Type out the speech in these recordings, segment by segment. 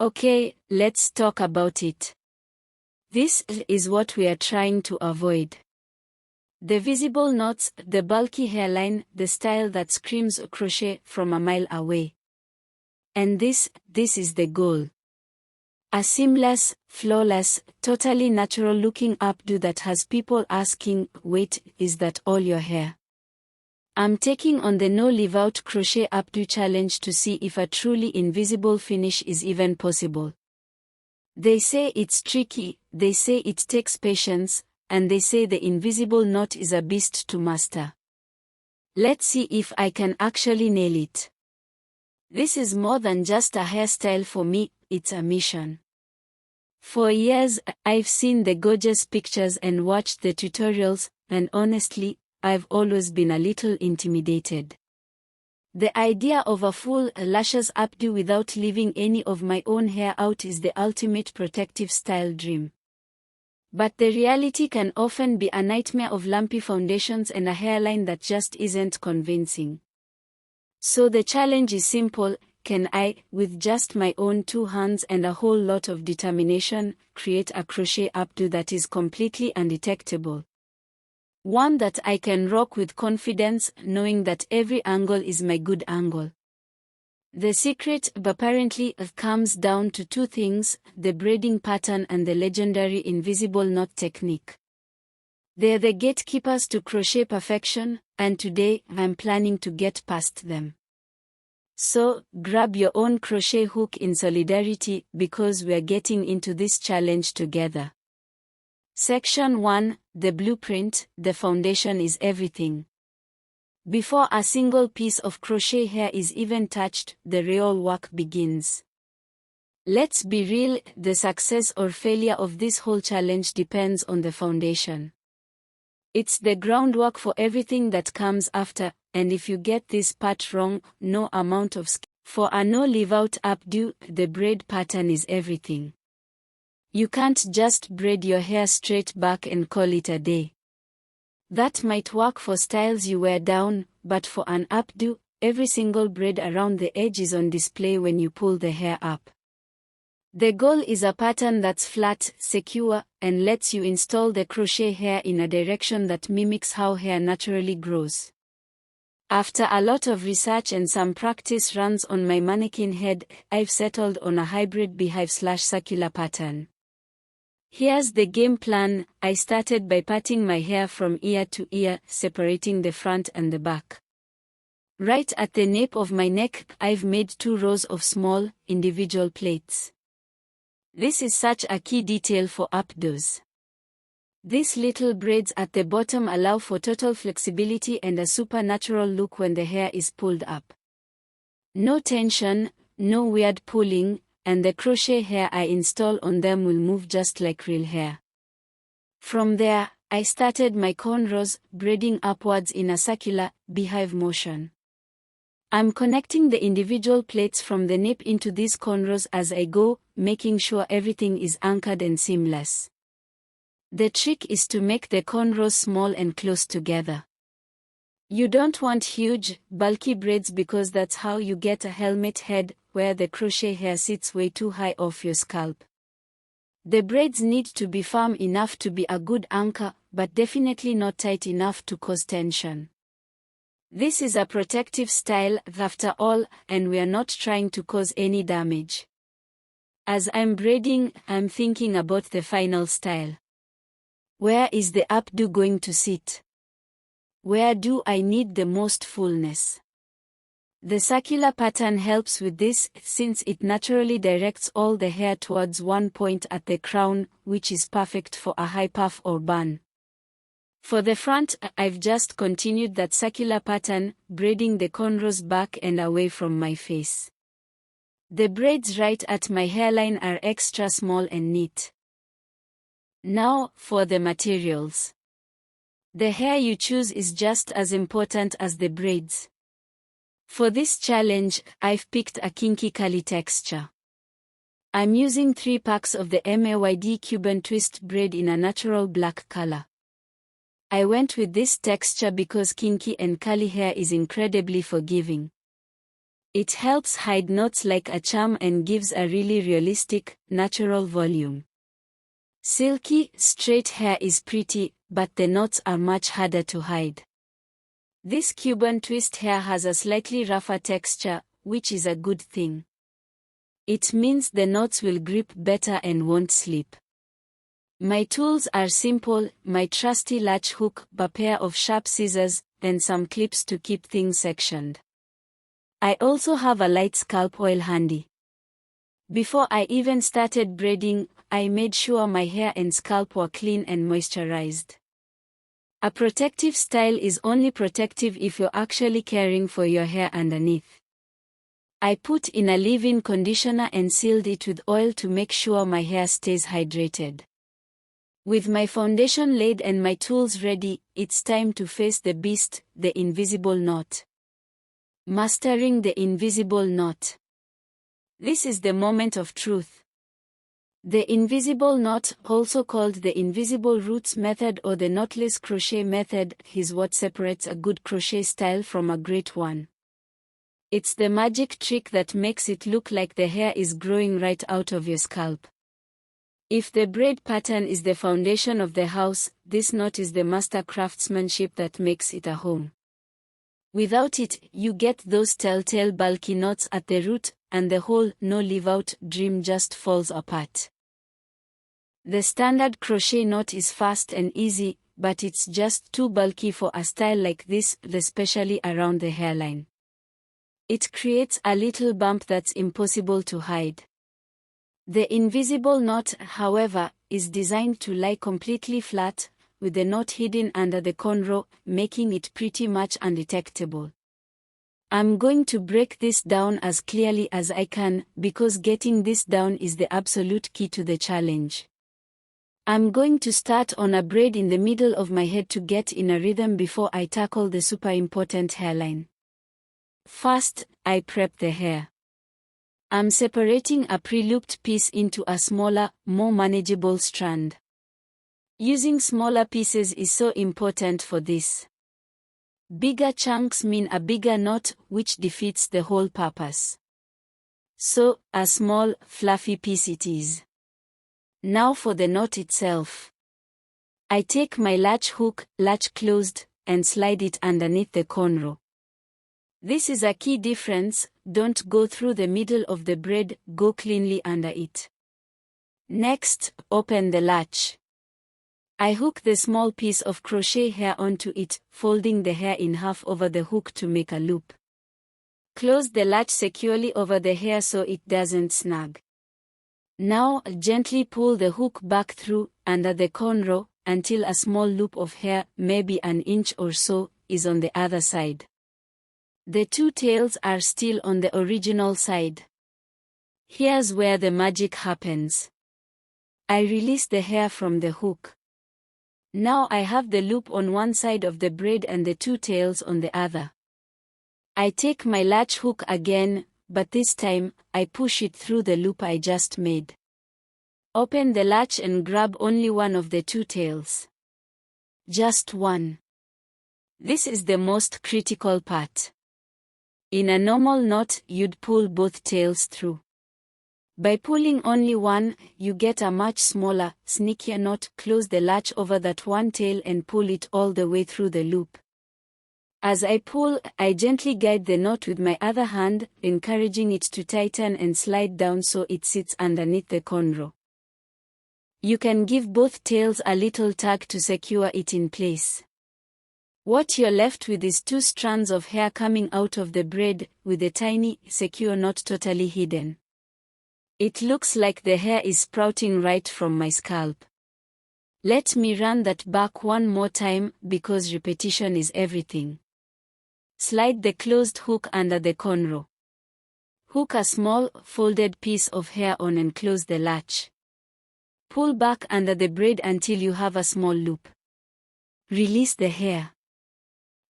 Okay, let's talk about it. This is what we are trying to avoid. The visible knots, the bulky hairline, the style that screams crochet from a mile away. And this is the goal. A seamless, flawless, totally natural looking updo that has people asking, wait, is that all your hair? I'm taking on the no leave out crochet updo challenge to see if a truly invisible finish is even possible. They say it's tricky, they say it takes patience, and they say the invisible knot is a beast to master. Let's see if I can actually nail it. This is more than just a hairstyle for me, it's a mission. For years, I've seen the gorgeous pictures and watched the tutorials, and honestly, I've always been a little intimidated. The idea of a full lashes updo without leaving any of my own hair out is the ultimate protective style dream. But the reality can often be a nightmare of lumpy foundations and a hairline that just isn't convincing. So the challenge is simple: can I, with just my own 2 hands and a whole lot of determination, create a crochet updo that is completely undetectable? One that I can rock with confidence, knowing that every angle is my good angle. The secret, apparently, comes down to 2 things: the braiding pattern and the legendary invisible knot technique. They're the gatekeepers to crochet perfection, and today, I'm planning to get past them. So, grab your own crochet hook in solidarity, because we're getting into this challenge together. Section 1, the blueprint. The foundation is everything. Before a single piece of crochet hair is even touched, the real work begins. Let's be real, the success or failure of this whole challenge depends on the foundation. It's the groundwork for everything that comes after, and if you get this part wrong, no amount of skill. For a no leave out updo, the braid pattern is everything. You can't just braid your hair straight back and call it a day. That might work for styles you wear down, but for an updo, every single braid around the edge is on display when you pull the hair up. The goal is a pattern that's flat, secure, and lets you install the crochet hair in a direction that mimics how hair naturally grows. After a lot of research and some practice runs on my mannequin head, I've settled on a hybrid beehive/circular pattern. Here's the game plan. I started by parting my hair from ear to ear, separating the front and the back. Right at the nape of my neck, I've made 2 rows of small, individual plaits. This is such a key detail for updos. These little braids at the bottom allow for total flexibility and a supernatural look when the hair is pulled up. No tension, no weird pulling, and the crochet hair I install on them will move just like real hair. From there, I started my cornrows, braiding upwards in a circular, beehive motion. I'm connecting the individual plaits from the nape into these cornrows as I go, making sure everything is anchored and seamless. The trick is to make the cornrows small and close together. You don't want huge, bulky braids because that's how you get a helmet head, where the crochet hair sits way too high off your scalp. The braids need to be firm enough to be a good anchor, but definitely not tight enough to cause tension. This is a protective style, after all, and we're not trying to cause any damage. As I'm braiding, I'm thinking about the final style. Where is the updo going to sit? Where do I need the most fullness? The circular pattern helps with this, since it naturally directs all the hair towards one point at the crown, which is perfect for a high puff or bun. For the front, I've just continued that circular pattern, braiding the cornrows back and away from my face. The braids right at my hairline are extra small and neat. Now, for the materials. The hair you choose is just as important as the braids. For this challenge, I've picked a kinky curly texture. I'm using 3 packs of the MAYD Cuban twist braid in a natural black color. I went with this texture because kinky and curly hair is incredibly forgiving. It helps hide knots like a charm and gives a really realistic, natural volume. Silky, straight hair is pretty, but the knots are much harder to hide. This Cuban twist hair has a slightly rougher texture, which is a good thing. It means the knots will grip better and won't slip. My tools are simple: my trusty latch hook, a pair of sharp scissors, and some clips to keep things sectioned. I also have a light scalp oil handy. Before I even started braiding, I made sure my hair and scalp were clean and moisturized. A protective style is only protective if you're actually caring for your hair underneath. I put in a leave-in conditioner and sealed it with oil to make sure my hair stays hydrated. With my foundation laid and my tools ready, it's time to face the beast, the invisible knot. Mastering the invisible knot. This is the moment of truth. The invisible knot, also called the invisible roots method or the knotless crochet method, is what separates a good crochet style from a great one. It's the magic trick that makes it look like the hair is growing right out of your scalp. If the braid pattern is the foundation of the house, this knot is the master craftsmanship that makes it a home. Without it, you get those telltale bulky knots at the root, and the whole no leave out dream just falls apart. The standard crochet knot is fast and easy, but it's just too bulky for a style like this, especially around the hairline. It creates a little bump that's impossible to hide. The invisible knot, however, is designed to lie completely flat, with the knot hidden under the cornrow, making it pretty much undetectable. I'm going to break this down as clearly as I can, because getting this down is the absolute key to the challenge. I'm going to start on a braid in the middle of my head to get in a rhythm before I tackle the super important hairline. First, I prep the hair. I'm separating a pre-looped piece into a smaller, more manageable strand. Using smaller pieces is so important for this. Bigger chunks mean a bigger knot, which defeats the whole purpose. So, a small, fluffy piece it is. Now for the knot itself. I take my latch hook, latch closed, and slide it underneath the cornrow. This is a key difference: don't go through the middle of the braid, go cleanly under it. Next, open the latch. I hook the small piece of crochet hair onto it, folding the hair in half over the hook to make a loop. Close the latch securely over the hair so it doesn't snag. Now, gently pull the hook back through, under the cornrow, until a small loop of hair, maybe an inch or so, is on the other side. The two tails are still on the original side. Here's where the magic happens. I release the hair from the hook. Now I have the loop on one side of the braid and the two tails on the other. I take my latch hook again, but this time, I push it through the loop I just made. Open the latch and grab only one of the two tails. Just one. This is the most critical part. In a normal knot, you'd pull both tails through. By pulling only one, you get a much smaller, sneakier knot. Close the latch over that one tail and pull it all the way through the loop. As I pull, I gently guide the knot with my other hand, encouraging it to tighten and slide down so it sits underneath the cornrow. You can give both tails a little tug to secure it in place. What you're left with is two strands of hair coming out of the braid, with a tiny, secure knot totally hidden. It looks like the hair is sprouting right from my scalp. Let me run that back one more time, because repetition is everything. Slide the closed hook under the cornrow. Hook a small, folded piece of hair on and close the latch. Pull back under the braid until you have a small loop. Release the hair.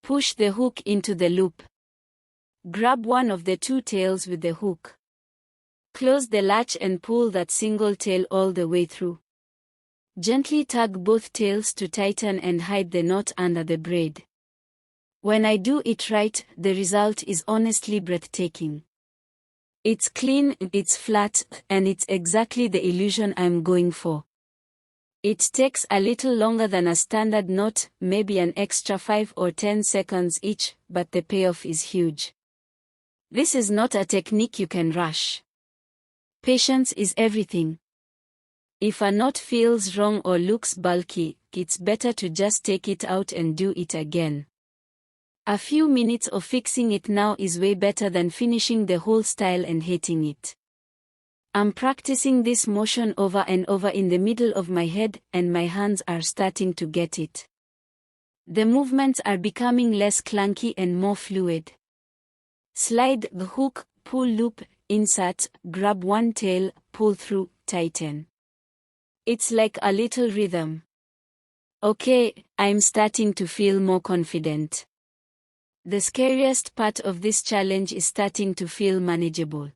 Push the hook into the loop. Grab one of the two tails with the hook. Close the latch and pull that single tail all the way through. Gently tug both tails to tighten and hide the knot under the braid. When I do it right, the result is honestly breathtaking. It's clean, it's flat, and it's exactly the illusion I'm going for. It takes a little longer than a standard knot, maybe an extra 5 or 10 seconds each, but the payoff is huge. This is not a technique you can rush. Patience is everything. If a knot feels wrong or looks bulky, it's better to just take it out and do it again. A few minutes of fixing it now is way better than finishing the whole style and hating it. I'm practicing this motion over and over in the middle of my head, and my hands are starting to get it. The movements are becoming less clunky and more fluid. Slide the hook, pull loop, insert, grab one tail, pull through, tighten. It's like a little rhythm. Okay, I'm starting to feel more confident. The scariest part of this challenge is starting to feel manageable.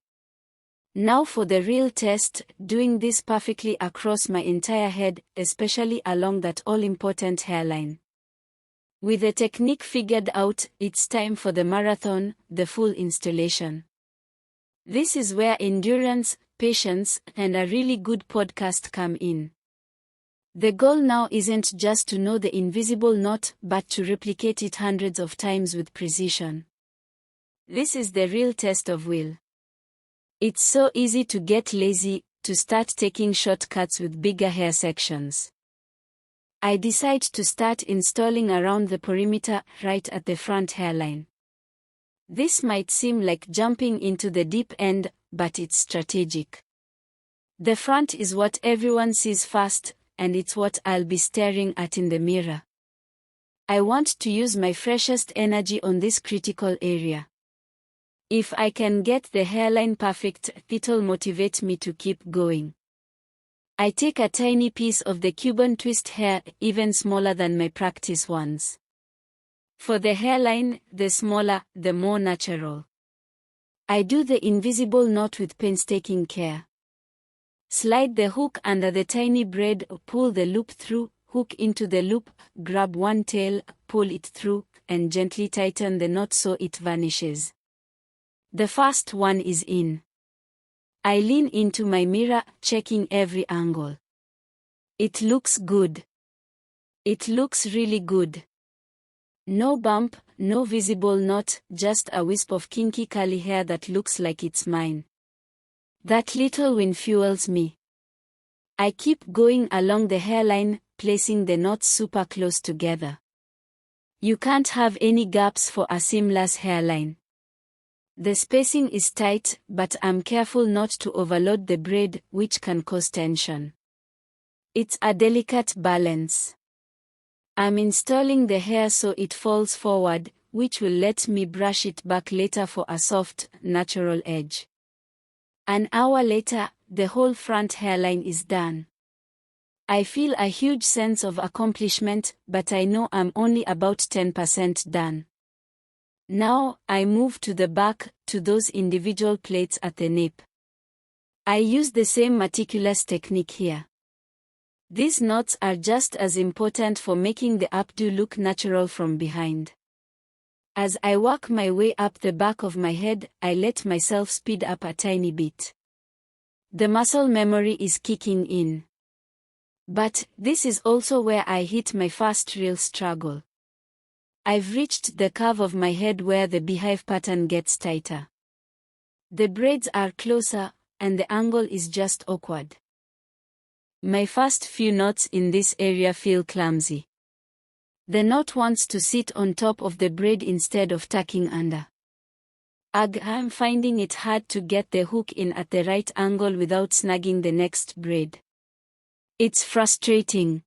Now for the real test, doing this perfectly across my entire head, especially along that all-important hairline. With the technique figured out, it's time for the marathon, the full installation. This is where endurance, patience, and a really good podcast come in. The goal now isn't just to know the invisible knot, but to replicate it hundreds of times with precision. This is the real test of will. It's so easy to get lazy, to start taking shortcuts with bigger hair sections. I decide to start installing around the perimeter, right at the front hairline. This might seem like jumping into the deep end, but it's strategic. The front is what everyone sees first, and it's what I'll be staring at in the mirror. I want to use my freshest energy on this critical area. If I can get the hairline perfect, it'll motivate me to keep going. I take a tiny piece of the Cuban twist hair, even smaller than my practice ones. For the hairline, the smaller, the more natural. I do the invisible knot with painstaking care. Slide the hook under the tiny braid, pull the loop through, hook into the loop, grab one tail, pull it through, and gently tighten the knot so it vanishes. The first one is in. I lean into my mirror, checking every angle. It looks good. It looks really good. No bump, no visible knot, just a wisp of kinky curly hair that looks like it's mine. That little win fuels me. I keep going along the hairline, placing the knots super close together. You can't have any gaps for a seamless hairline. The spacing is tight, but I'm careful not to overload the braid, which can cause tension. It's a delicate balance. I'm installing the hair so it falls forward, which will let me brush it back later for a soft, natural edge. An hour later, the whole front hairline is done. I feel a huge sense of accomplishment, but I know I'm only about 10% done. Now, I move to the back, to those individual plaits at the nape. I use the same meticulous technique here. These knots are just as important for making the updo look natural from behind. As I work my way up the back of my head, I let myself speed up a tiny bit. The muscle memory is kicking in. But this is also where I hit my first real struggle. I've reached the curve of my head where the beehive pattern gets tighter. The braids are closer, and the angle is just awkward. My first few knots in this area feel clumsy. The knot wants to sit on top of the braid instead of tucking under. I'm finding it hard to get the hook in at the right angle without snagging the next braid. It's frustrating.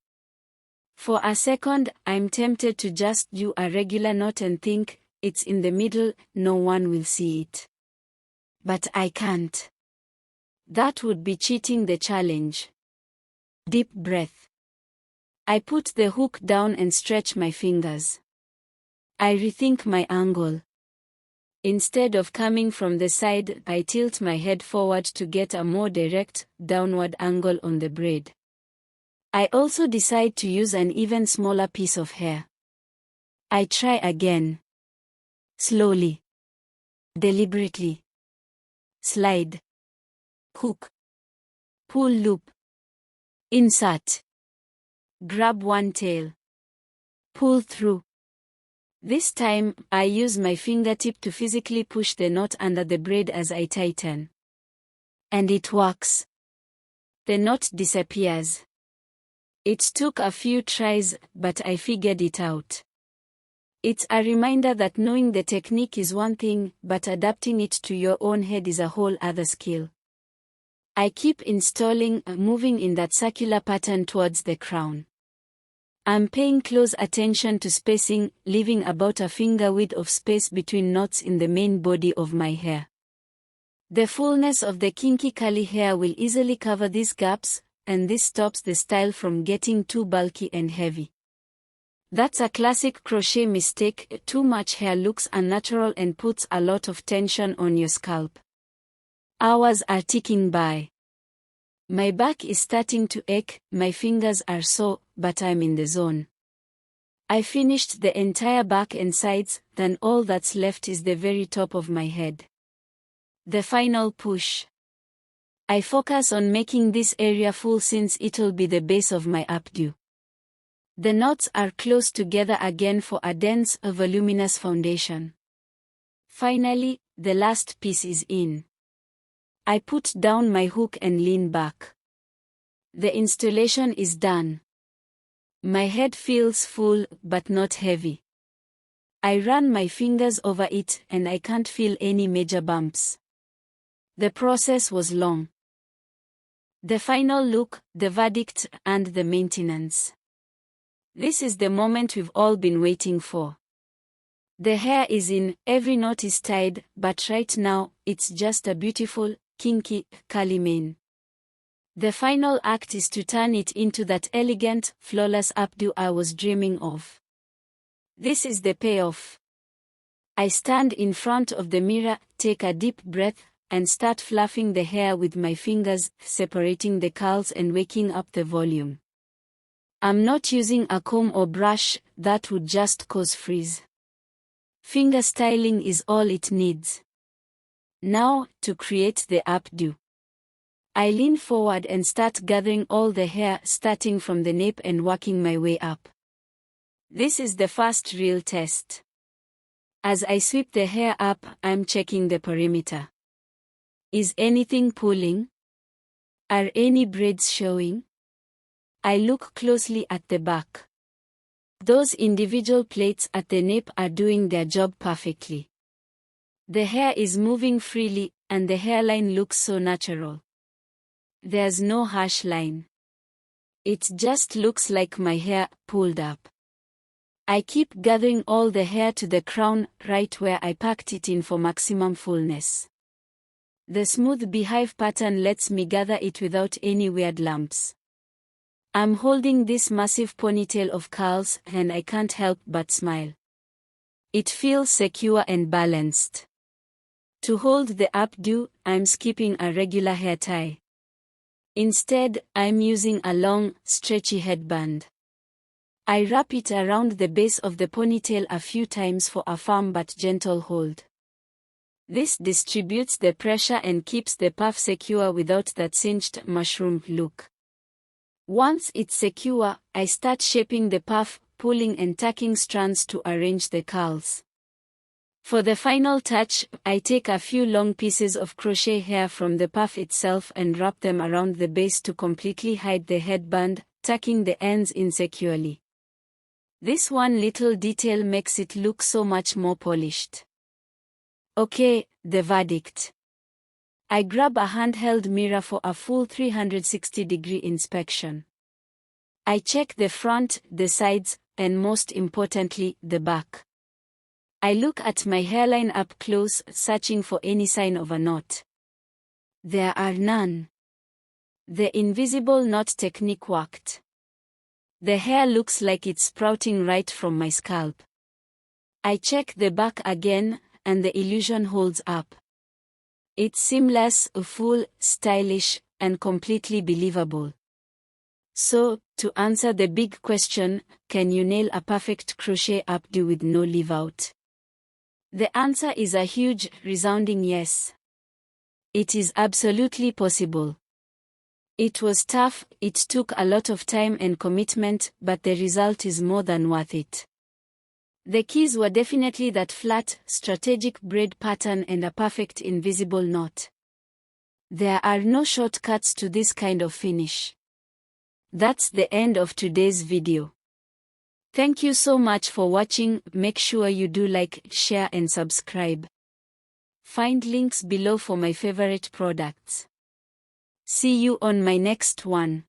For a second, I'm tempted to just do a regular knot and think, it's in the middle, no one will see it. But I can't. That would be cheating the challenge. Deep breath. I put the hook down and stretch my fingers. I rethink my angle. Instead of coming from the side, I tilt my head forward to get a more direct, downward angle on the braid. I also decide to use an even smaller piece of hair. I try again. Slowly. Deliberately. slide, hook, pull loop, insert, grab one tail, pull through. This time, I use my fingertip to physically push the knot under the braid as I tighten. And it works. The knot disappears. It took a few tries, but I figured it out. It's a reminder that knowing the technique is one thing, but adapting it to your own head is a whole other skill. I keep installing, moving in that circular pattern towards the crown. I'm paying close attention to spacing, leaving about a finger width of space between knots in the main body of my hair. The fullness of the kinky curly hair will easily cover these gaps, and this stops the style from getting too bulky and heavy. That's a classic crochet mistake. Too much hair looks unnatural and puts a lot of tension on your scalp. Hours are ticking by. My back is starting to ache, my fingers are sore, but I'm in the zone. I finished the entire back and sides, then all that's left is the very top of my head. The final push. I focus on making this area full since it'll be the base of my updo. The knots are close together again for a dense, voluminous foundation. Finally, the last piece is in. I put down my hook and lean back. The installation is done. My head feels full, but not heavy. I run my fingers over it and I can't feel any major bumps. The process was long. The final look, the verdict, and the maintenance. This is the moment we've all been waiting for. The hair is in, every knot is tied, but right now, it's just a beautiful, kinky, curly mane. The final act is to turn it into that elegant, flawless updo I was dreaming of. This is the payoff. I stand in front of the mirror, take a deep breath, and start fluffing the hair with my fingers, separating the curls and waking up the volume. I'm not using a comb or brush, that would just cause frizz. Finger styling is all it needs. Now, to create the updo. I lean forward and start gathering all the hair, starting from the nape and working my way up. This is the first real test. As I sweep the hair up, I'm checking the perimeter. Is anything pulling? Are any braids showing? I look closely at the back. Those individual plaits at the nape are doing their job perfectly. The hair is moving freely, and the hairline looks so natural. There's no harsh line. It just looks like my hair pulled up. I keep gathering all the hair to the crown, right where I packed it in for maximum fullness. The smooth beehive pattern lets me gather it without any weird lumps. I'm holding this massive ponytail of curls and I can't help but smile. It feels secure and balanced. To hold the updo, I'm skipping a regular hair tie. Instead, I'm using a long, stretchy headband. I wrap it around the base of the ponytail a few times for a firm but gentle hold. This distributes the pressure and keeps the puff secure without that cinched mushroom look. Once it's secure, I start shaping the puff, pulling and tucking strands to arrange the curls. For the final touch, I take a few long pieces of crochet hair from the puff itself and wrap them around the base to completely hide the headband, tucking the ends in securely. This one little detail makes it look so much more polished. Okay, the verdict. I grab a handheld mirror for a full 360-degree inspection. I check the front, the sides, and most importantly, the back. I look at my hairline up close, searching for any sign of a knot. There are none. The invisible knot technique worked. The hair looks like it's sprouting right from my scalp. I check the back again, and the illusion holds up. It's seamless, full, stylish, and completely believable. So, to answer the big question, can you nail a perfect crochet updo with no leave out? The answer is a huge, resounding yes. It is absolutely possible. It was tough, it took a lot of time and commitment, but the result is more than worth it. The keys were definitely that flat, strategic braid pattern and a perfect invisible knot. There are no shortcuts to this kind of finish. That's the end of today's video. Thank you so much for watching. Make sure you do like, share and subscribe. Find links below for my favorite products. See you on my next one.